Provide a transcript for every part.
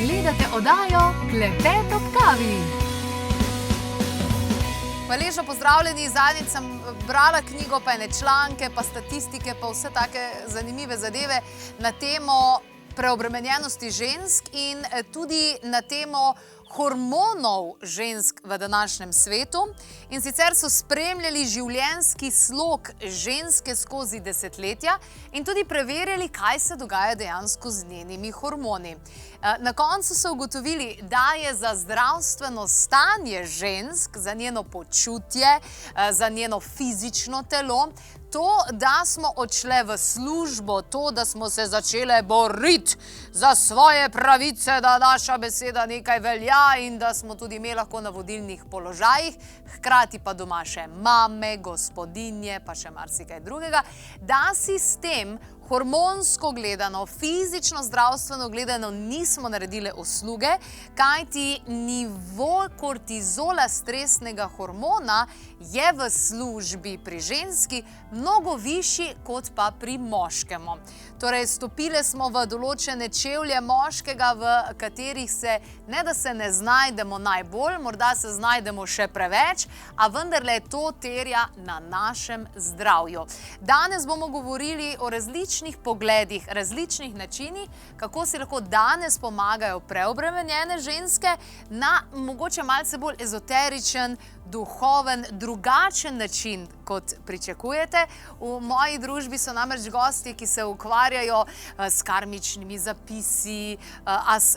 Gledate oddajo Klepet ob kavi. Hvaležno pozdravljeni, zadnjič sem brala knjigo, pa ene članke, pa statistike, pa vse take zanimive zadeve na temo preobremenjenosti žensk in tudi na temo hormonov žensk v današnjem svetu. In sicer so spremljali življenjski slog ženske skozi desetletja in tudi preverjali, kaj se dogaja dejansko z njenimi hormoni. Na koncu so ugotovili, da je za zdravstveno stanje žensk, za njeno počutje, za njeno fizično telo, to, da smo odšle v službo, to, da smo se začele boriti za svoje pravice, da naša beseda nekaj velja in da smo tudi mi lahko na vodilnih položajih, hkrati pa doma še mame, gospodinje, pa še marsikaj drugega, da si s tem hormonsko gledano, fizično, zdravstveno gledano nismo naredile usluge, kajti nivo kortizola, stresnega hormona, je v službi pri ženski mnogo višji kot pa pri moškemu. Torej, stopile smo v določene čevlje moškega, v katerih se, ne da se ne znajdemo najbolj, morda se znajdemo še preveč, a vendarle to terja na našem zdravju. Danes bomo govorili o različnih pogledih, različnih načinih, kako si lahko danes pomagajo preobremenjene ženske na mogoče malce bolj ezoteričen, duhoven, drugačen način, kot pričakujete. V moji družbi so namreč gostje, ki se ukvarjajo s karmičnimi zapisi,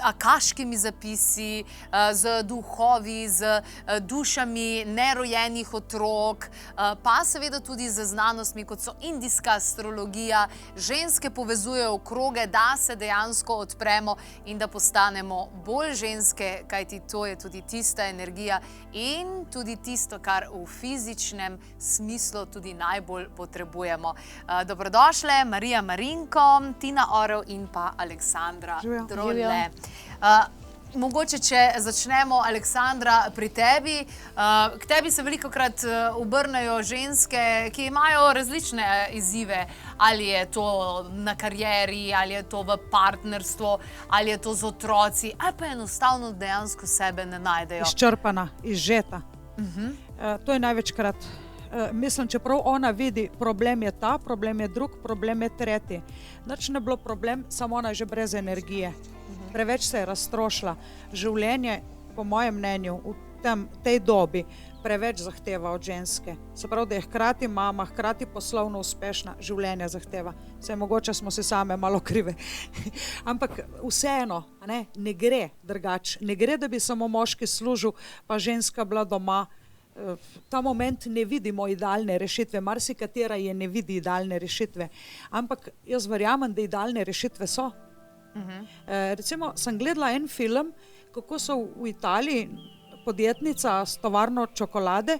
akaškimi zapisi, z duhovi, z dušami nerojenih otrok, pa seveda tudi z znanostmi, kot so indijska astrologija. Ženske povezujejo kroge, da se dejansko odpremo in da postanemo bolj ženske, kajti to je tudi tista energija in tudi tisto, kar v fizičnem smislu tudi najbolj potrebujemo. Dobrodošle, Marija Marinko, Tina Orel in pa Aleksandra Drole. Mogoče, če začnemo, Aleksandra, pri tebi. K tebi se velikokrat obrnejo ženske, ki imajo različne izzive. Ali je to na karieri, ali je to v partnerstvu, ali je to z otroci, ali pa enostavno dejansko sebe ne najdejo. Izčrpana, izžeta. To je največkrat. Mislim, čeprav ona vidi, problem je ta, problem je drug, problem je tretji. Nič ne bilo problem, samo ona je že brez energije. Preveč se je razstrošila. Življenje, po mojem mnenju, v tej dobi preveč zahteva od ženske. Se pravi, da je hkrati mama, hkrati poslovno uspešna, življenje zahteva. Saj mogoče smo si same malo krive. Ampak vseeno, ne gre drugače. Ne gre, da bi samo moški služil, pa ženska bila doma. Ta moment ne vidimo idealne rešitve. Marsikatera je ne vidi idealne rešitve. Ampak jaz verjamem, da idealne rešitve so. Recimo, sem gledala en film, kako so v Italiji podjetnica s tovarno čokolade,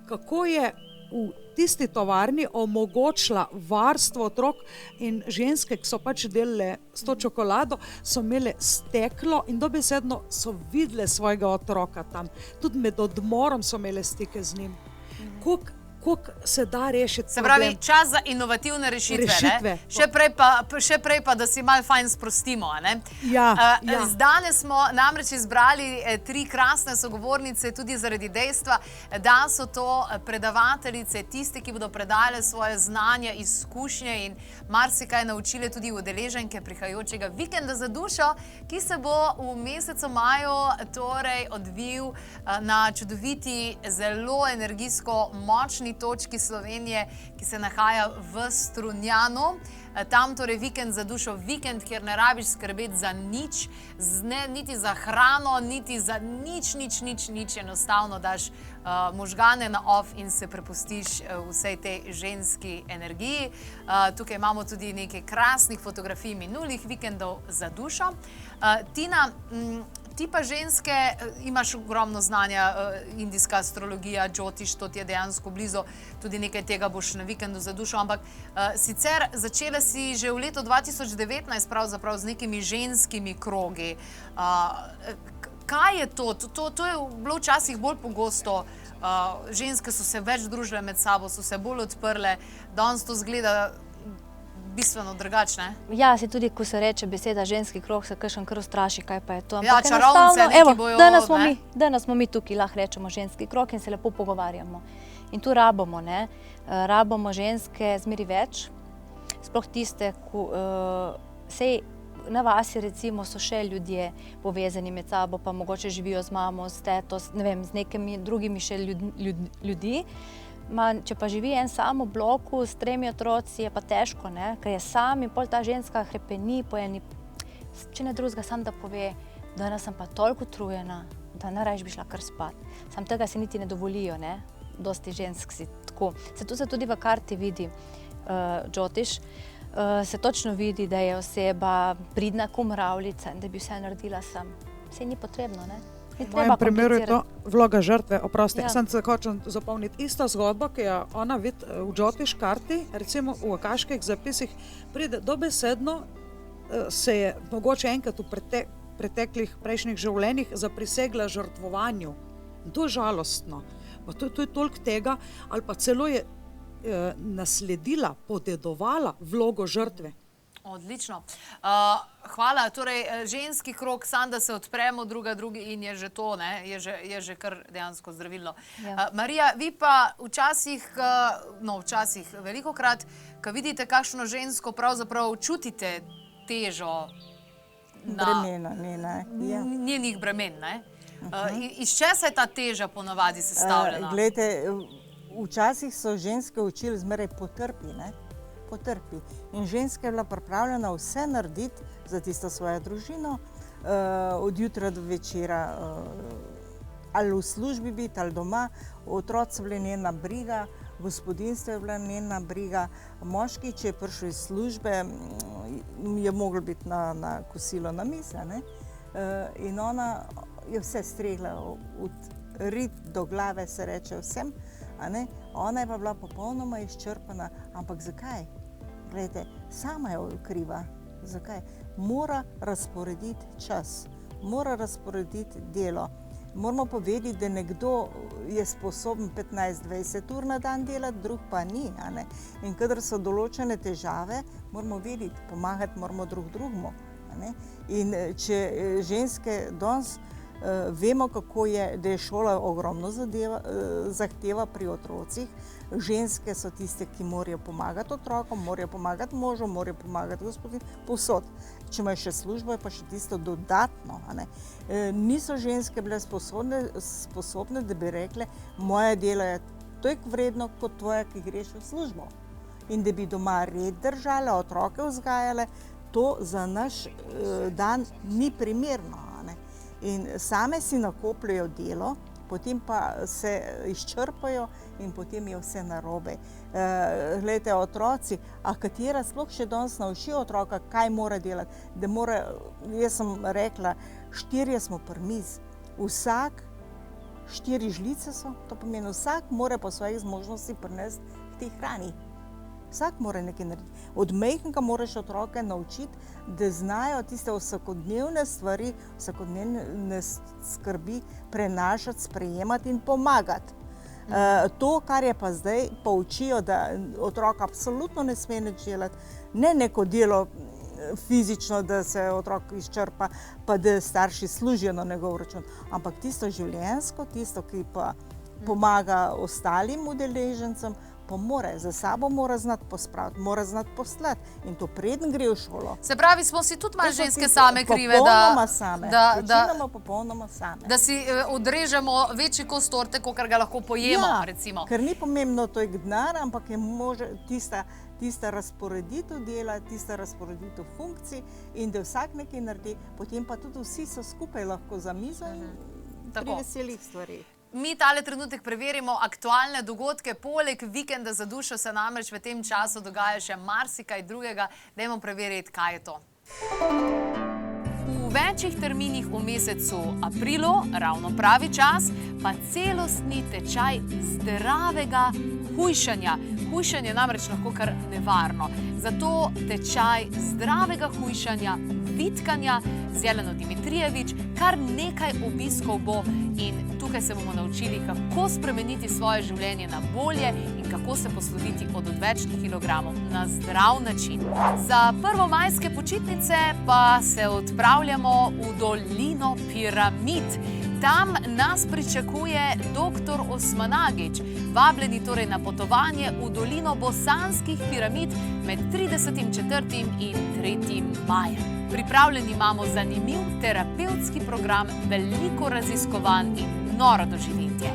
kako je v tisti tovarni omogočila varstvo otrok in ženske, ki so pač delale s to čokolado, so imele steklo in dobesedno so videle svojega otroka tam. Tudi med odmorom so imele stike z njim. Koliko se da rešiti problem. Se pravi, čas za inovativne rešitve. Še prej pa, da si malo fajn sprostimo. Ja. Danes smo namreč izbrali 3 krasne sogovornice, tudi zaradi dejstva, da so to predavateljice, tiste, ki bodo predale svoje znanje, izkušnje in marsikaj naučile tudi udeleženke prihajajočega vikenda za dušo, ki se bo v mesecu maju torej odvil na čudoviti, zelo energijsko močni točki Slovenije, ki se nahaja v Strunjanu. Tam torej vikend za dušo, vikend, kjer ne rabiš skrbeti za nič, niti za hrano, niti za nič, enostavno daš možgane na off in se prepustiš vsej tej ženski energiji. Tukaj imamo tudi nekaj krasnih fotografij minulih vikendov za dušo. Tina, ti pa ženske, imaš ogromno znanja, indijska astrologija, džotiš, to ti je dejansko blizu, tudi nekaj tega boš na vikendu za dušo, ampak sicer začela si že v letu 2019 pravzaprav z nekimi ženskimi krogi. Kaj je to? To je bilo včasih bolj pogosto. Ženske so se več družile med sabo, so se bolj odprle, danes to zgleda bistveno drugačne. Ja, se tudi, ko se reče beseda ženski krog, se kakšen kar ustraši, kaj pa je to. Ja, Ampak čarovnice enostavno, neki evo, bojo, danes smo mi tukaj, lahko rečemo ženski krog in se lepo pogovarjamo. In tu rabimo, ne, rabimo ženske zmeri več, sploh tiste, sej na vasi recimo so še ljudje povezani med sabo, pa mogoče živijo z mamo, s teto, ne vem, z nekimi drugimi še ljudi. Če pa živi en sam v bloku s 3 otroci, je pa težko, ne? Ker je sam in pol ta ženska hrepeni po eni, če ne drugega, sam da pove, danes sem pa toliko utrujena, da najrajš bi šla kar spat. Sam tega si niti ne dovolijo, ne? Dosti žensk si tako. Tu se tudi v karti vidi, Džotiš, se točno vidi, da je oseba pridna ko mravljica in da bi vse naredila sam. Vse ni potrebno, ne? V mojem primeru je to vloga žrtve, oprosti. Ja. Sem se hočem zapomniti. Ista zgodba, ki je ona vidi v Džotiš karti, recimo v akaških zapisih, pride dobesedno, se je mogoče enkrat v preteklih prejšnjih življenjih zaprisegla žrtvovanju. In to je žalostno. Pa to je toliko tega, ali pa celo je nasledila, podedovala vlogo žrtve. Odlično. Hvala. Torej, ženski krog, sam da se odpremo drugi in je že to, ne, je že kar dejansko zdravilno. Ja. Marija, vi pa včasih, velikokrat, ko vidite kakšno žensko, pravzaprav čutite težo bremena, ja. njenih bremen, ne? Iz česa je ta teža ponavadi sestavljena? Glejte, včasih so ženske učili zmeraj potrpi, ne? Potrpi. In ženska je bila pripravljena vse narediti za tisto svojo družino, od jutra do večera, ali v službi biti, ali doma. Otroci so bili njena briga, gospodinjstvo je bila njena briga. Moški, če je prišel iz službe, je mogel biti na kosilo na mizi, ne? In ona je vse stregla, od rit do glave se reče vsem, a ne? Ona je pa bila popolnoma izčrpana, ampak zakaj? Glejte, sama je kriva. Zakaj? Mora razporediti čas, mora razporediti delo. Moramo povedati, da nekdo je sposoben 15-20 ur na dan delati, drug pa ni, a ne? In kadar so določene težave, moramo vedeti, pomagati moramo drug drugemu, a ne? In če ženske danes vemo, kako je, da je šola ogromno zahteva pri otrocih. Ženske so tiste, ki morajo pomagati otrokom, morajo pomagati možu, morajo pomagati gospodinu, povsod. Če imajo še službo, je pa še tisto dodatno, a ne. Niso ženske bile sposobne, da bi rekle, moje delo je toliko vredno kot tvoje, ki greš v službo. In da bi doma red držale, otroke vzgajale, to za naš dan ni primerno. In same si nakopljajo delo, potem pa se izčrpajo in potem je vse narobe. Glejte, otroci, a katera sploh še danes nauči otroka, kaj mora delati? Da mora, jaz sem rekla, 4 smo pri mizi, vsak 4 žlice so, to pomeni vsak mora po svojih zmožnosti prinesti k tej hrani. Vsak mora nekaj narediti. Od majhnega moraš otroke naučiti, da znajo tiste vsakodnevne stvari, vsakodnevne skrbi prenašati, sprejemati in pomagati. To, kar je pa zdaj, poučijo, da otrok absolutno ne sme nič delati, ne neko delo fizično, da se otrok izčrpa, pa da starši služijo na njegov račun, ampak tisto življenjsko, tisto, ki pa pomaga ostalim udeležencem, pa mora, za sabo mora znati pospraviti, mora znati poslati in to preden gre v šolo. Se pravi, smo si tudi malo ženske same krive, popolnoma same, večinoma popolnoma same. Da si odrežemo večji kos torte, kakor ga lahko pojemo, recimo. Ker ni pomembno to je denar, ampak je tista razporeditev dela, tista razporeditev funkcij in da vsak nekaj naredi, potem pa tudi vsi so skupaj lahko za mizo in pri veselih stvareh. Mi tale trenutek preverimo aktualne dogodke, poleg vikenda za dušo se namreč v tem času dogaja še marsikaj drugega. Dajmo preveriti, kaj je to. V večjih terminih v mesecu aprilu, ravno pravi čas, pa celostni tečaj zdravega hujšanja. Hujšanje je namreč lahko kar nevarno. Zato tečaj zdravega hujšanja, vitkanja z Jeleno Dimitrijevič, kar nekaj obiskov bo in tukaj se bomo naučili, kako spremeniti svoje življenje na bolje in kako se posloviti od odvečnih kilogramov na zdrav način. Za prvomajske počitnice pa se odpravljamo v dolino piramid. Tam nas pričakuje dr. Osmanagić. Vabljeni torej na potovanje v dolino bosanskih piramid med 30.4. in 3. majem. Pripravljeni imamo zanimiv terapevtski program, veliko raziskovanj in noro doživetje.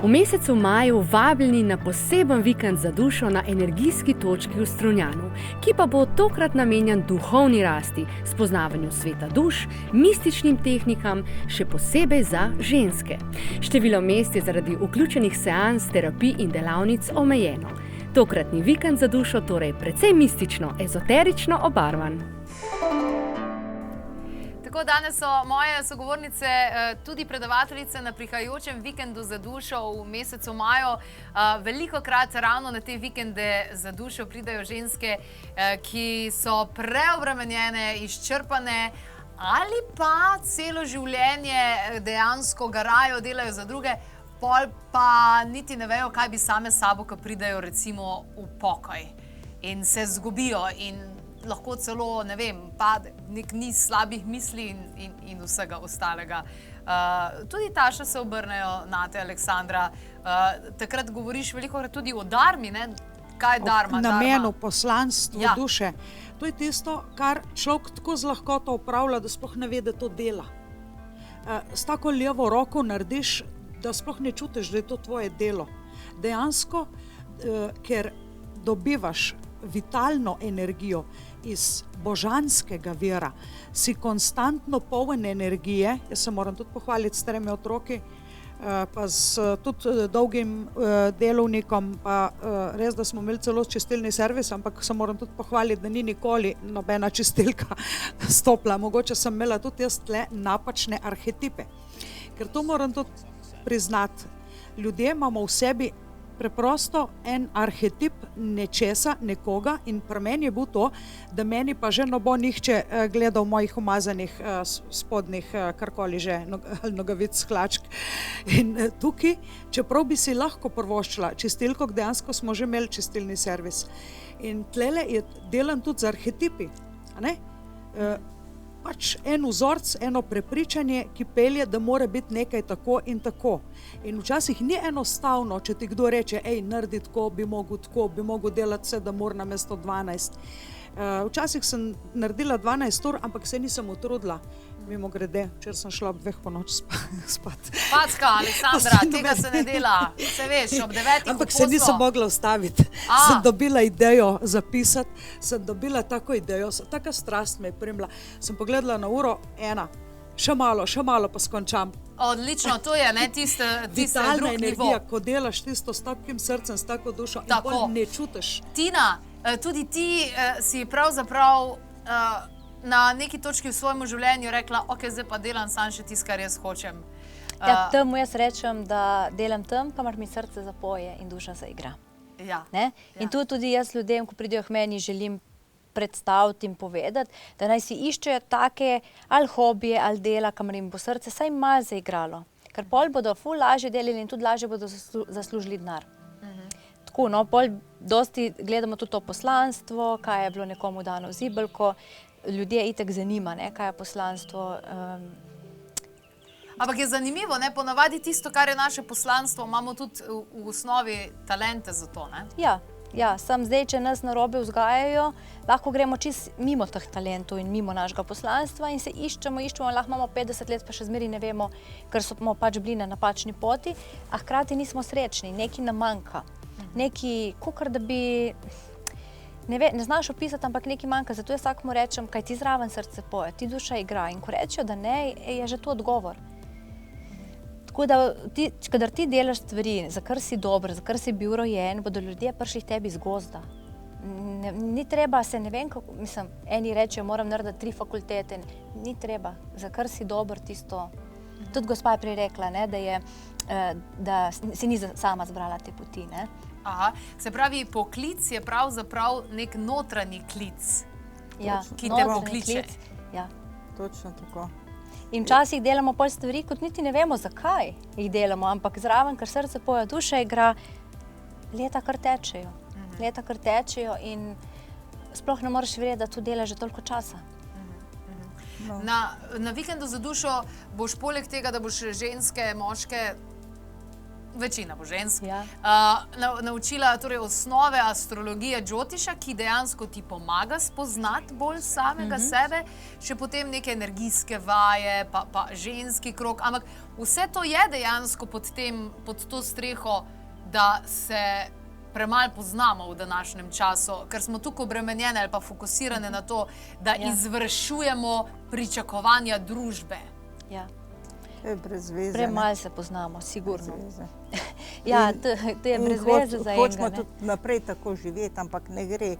V mesecu maju vabljeni na poseben vikend za dušo na energijski točki v Strunjanu, ki pa bo tokrat namenjen duhovni rasti, spoznavanju sveta duš, mističnim tehnikam, še posebej za ženske. Število mest je zaradi vključenih seans, terapij in delavnic omejeno. Tokratni vikend za dušo torej precej mistično, ezoterično obarvan. Tako, danes so moje sogovornice tudi predavateljice na prihajajočem vikendu za dušo v mesecu maju. Velikokrat ravno na te vikende za dušo pridajo ženske, ki so preobremenjene, izčrpane ali pa celo življenje dejansko garajo, delajo za druge, pol pa niti ne vejo, kaj bi same sabo, ko pridajo recimo v pokoj in se zgubijo in lahko celo, ne vem, pade nek niz slabih misli in vsega ostalega. Tudi Taša se obrnejo nate, Aleksandra. Takrat govoriš velikokrat tudi o darmi, ne? Kaj je darma? O namenu, poslanstvu duše. To je tisto, kar človek tako z lahkoto opravlja, da sploh ne ve, da to dela. S tako levo roko narediš, da sploh ne čutiš, da je to tvoje delo. Dejansko, ker dobivaš vitalno energijo iz božanskega vira, si konstantno poln energije. Jaz se moram tudi pohvaliti s 3 otroki, pa s tudi dolgim delovnikom, pa res, da smo imeli celo čistilni servis, ampak se moram tudi pohvaliti, da ni nikoli nobena čistilka stopila. Mogoče sem imela tudi jaz tle napačne arhetipe. Ker to moram tudi priznati. Ljudje imamo v sebi preprosto en arhetip nečesa, nekoga in pri meni je bil to, da meni pa že ne bo nihče gledal mojih umazanih spodnjih, karkoli že, nogavic, hlačk. In tukaj, čeprav bi si lahko privoščila čistilko, dejansko smo že imeli čistilni servis. In tlele je delan tudi z arhetipi, a ne? Pač en vzorc, eno prepričanje, ki pelje, da mora biti nekaj tako in tako. In včasih ni enostavno, če ti kdo reče, naredi tako, bi mogel delati 7 ur namesto 12. Včasih sem naredila 12 ur, ampak se nisem utrudila. Mimo grede, včeraj sem šla ob 2 po noč spat. Packa, Aleksandra, tega se ne dela. Se veš, ob 9 ampak se nisem mogla ustaviti. Sem dobila idejo zapisati, sem dobila tako idejo, taka strast me je primila. Sem pogledala na uro, 1, še malo pa skončam. Odlično, to je, ne, tiste drug nivo. Vitalna energija, ko delaš tisto s takim srcem, s tako dušo in pol ne čutiš. Tina, tudi ti si pravzaprav na neki točki v svojem življenju rekla, ok, zdaj pa delam sam še tisto, kar jaz hočem. Ja, temu jaz rečem, da delam tam, kamor mi srce zapoje in duša zaigra. Ja. In tu tudi jaz ljudem, ko pridejo k meni, želim predstaviti in povedati, da naj si iščejo take ali hobije ali dela, kamor jim bo srce saj malo zaigralo. Ker pol bodo ful lažje delili in tudi lažje bodo zaslužili denar. Tako, no, pol dosti gledamo tudi to poslanstvo, kaj je bilo nekomu dano v zibelko. Ljudje itak zanima, ne, kaj je poslanstvo. Ampak je zanimivo, ne, ponavadi tisto, kar je naše poslanstvo, imamo tudi v osnovi talente za to, ne? Ja, sam zdaj, če nas narobe vzgajajo, lahko gremo čist mimo teh talentov in mimo našega poslanstva in se iščemo, lahko imamo 50 let, pa še zmeri ne vemo, ker smo pač bili na napačni poti, a hkrati nismo srečni, nekaj nam manjka. Nekaj, kakor da bi, ne znaš opisati, ampak nekaj manjka, zato jaz vsakmu rečem, kaj ti zraven srce poje, ti duša igra in ko rečejo, da ne, je že to odgovor. Tako da, kadar ti delaš stvari, za kar si dober, za kar si bil rojen, bodo ljudje prišli tebi z gozda. Ni treba se, ne vem kako, mislim, eni rečejo, moram narediti 3 fakultete, ni treba, za kar si dober tisto. Tudi gospa je prej rekla, ne, da si ni sama zbrala te poti, ne. Aha, se pravi, poklic je pravzaprav nek notranji klic. Ja, Ki te notranji pokliče. klic. Ja. Točno tako. In včasih delamo pol stvari, kot niti ne vemo, zakaj jih delamo, ampak zraven, ker srce poje, duša igra, leta kar tečejo. Leta kar tečejo in sploh ne moreš verjeti, da to delaš že toliko časa. Na vikendu za dušo boš poleg tega, da boš ženske, moške, večina bo žensk, Ja. naučila torej osnove astrologije Džotiša, ki dejansko ti pomaga spoznati bolj samega sebe, še potem neke energijske vaje, pa ženski krog, ampak vse to je dejansko pod to streho, da se premalo poznamo v današnjem času, ker smo tukaj obremenjene ali pa fokusirane na to, da izvršujemo pričakovanja družbe. Ja. To je brez veze. Premalo se poznamo, sigurno. Brez veze. Ja, to je brez veze za Hočemo enega. tudi naprej tako živeti, ampak ne gre.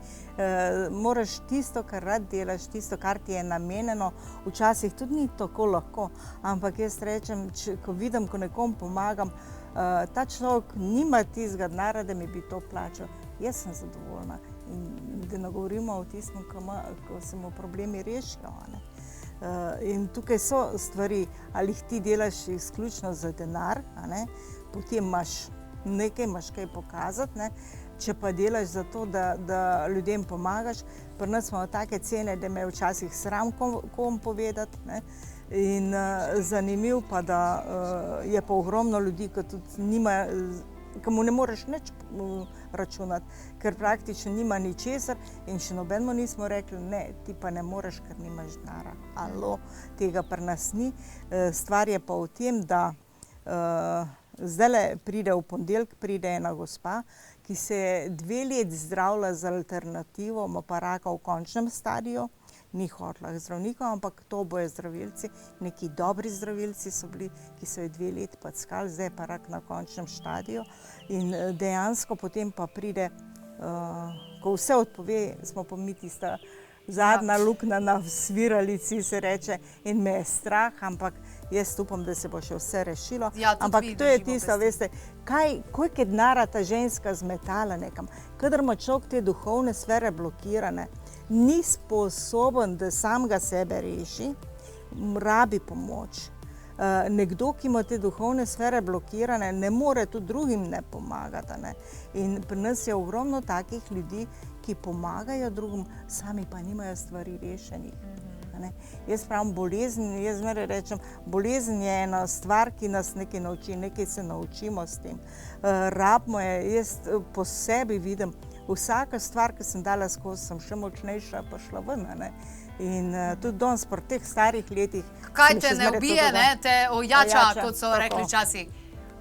Moraš tisto, kar rad delaš, tisto, kar ti je namenjeno, včasih tudi ni tako lahko, ampak jaz rečem, ko vidim, ko nekom pomagam, ta človek nima tistega denarja, da mi bi to plačal. Jaz sem zadovoljna. In da ne govorimo o tistem, ko se mu problemi rešijo. In tukaj so stvari, ali jih ti delaš izključno za denar, potem imaš kaj pokazati, če pa delaš za to, da ljudem pomagaš. Pri nas smo take cene, da me je včasih sram kom povedati. In zanimiv pa, da je pa ogromno ljudi, ki tudi nima, ki mu ne moreš nič računati, ker praktično nima ničesar in še nobenemu nismo rekli, ne, ti pa ne moreš, ker nimaš denarja. Alo, tega pri nas ni. Stvar je pa v tem, da zdajle pride v ponedeljek, pride ena gospa, ki se je 2 leti zdravila z alternativo, ima pa raka v končnem stadiju, ni hotela k zdravniku, ampak to bojo zdravilci, neki dobri zdravilci so bili, ki so jo 2 leti packali, zdaj je pa rak na končnem stadiju. In dejansko potem pa pride, ko vse odpove, smo pa mi tista zadnja luknja na sviralici, se reče, in me je strah, ampak jaz upam, da se bo še vse rešilo. Ja, tudi ampak mi to je držimo tisto, pesti. veste, koliko je denarja ta ženska zmetala nekam. Kadar ima človek te duhovne sfere blokirane, ni sposoben, da samega sebe reši, rabi pomoč. Nekdo, ki ima te duhovne sfere blokirane, ne more tudi drugim ne pomagati. In pri nas je ogromno takih ljudi, ki pomagajo drugim, sami pa nimajo stvari rešenih. Jaz pravim bolezen, jaz zmeraj rečem, bolezen je ena stvar, ki nas nekaj nauči, nekaj se naučimo s tem. Rabimo je, jaz po sebi vidim, vsaka stvar, ki sem dala skozi, sem še močnejša pa šla ven. In tudi danes pri teh starih letih. Kaj te ne ubije, te ojača, kot so rekli včasih.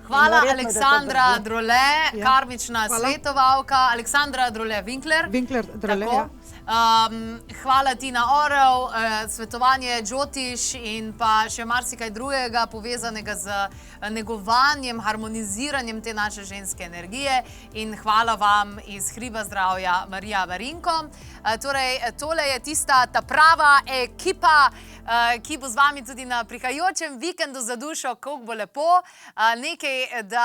Hvala, Aleksandra Drole, karmična svetovalka, Aleksandra Drole-Winkler. Drole, ja. Hvala Tina Orel, svetovanje Džotiš in pa še marsikaj drugega povezanega z negovanjem, harmoniziranjem te naše ženske energije. In hvala vam iz Hriba zdravja Marija Varinko. Torej, tole je tista ta prava ekipa, ki bo z vami tudi na prihajajočem vikendu za dušo, koliko bo lepo. Nekaj, da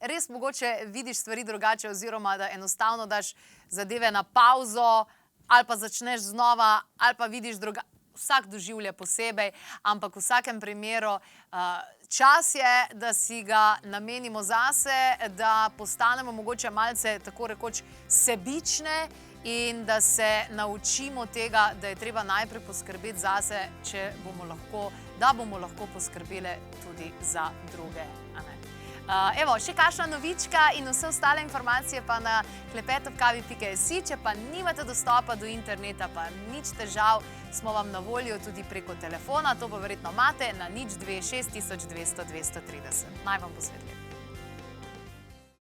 res mogoče vidiš stvari drugače oziroma da enostavno daš zadeve na pauzo ali pa začneš znova ali pa vidiš drugače. Vsak doživlja posebej, ampak v vsakem primeru čas je, da si ga namenimo zase, da postanemo mogoče malce tako rekoč sebične in da se naučimo tega, da je treba najprej poskrbeti zase, da bomo lahko poskrbele tudi za druge. Evo, še kakšna novička in vse ostale informacije pa na klepetobkavi.si. Če pa nimate dostopa do interneta, pa nič težav, smo vam na voljo tudi preko telefona. To pa verjetno imate na 02 6200 230. Naj vam bo svetlepo.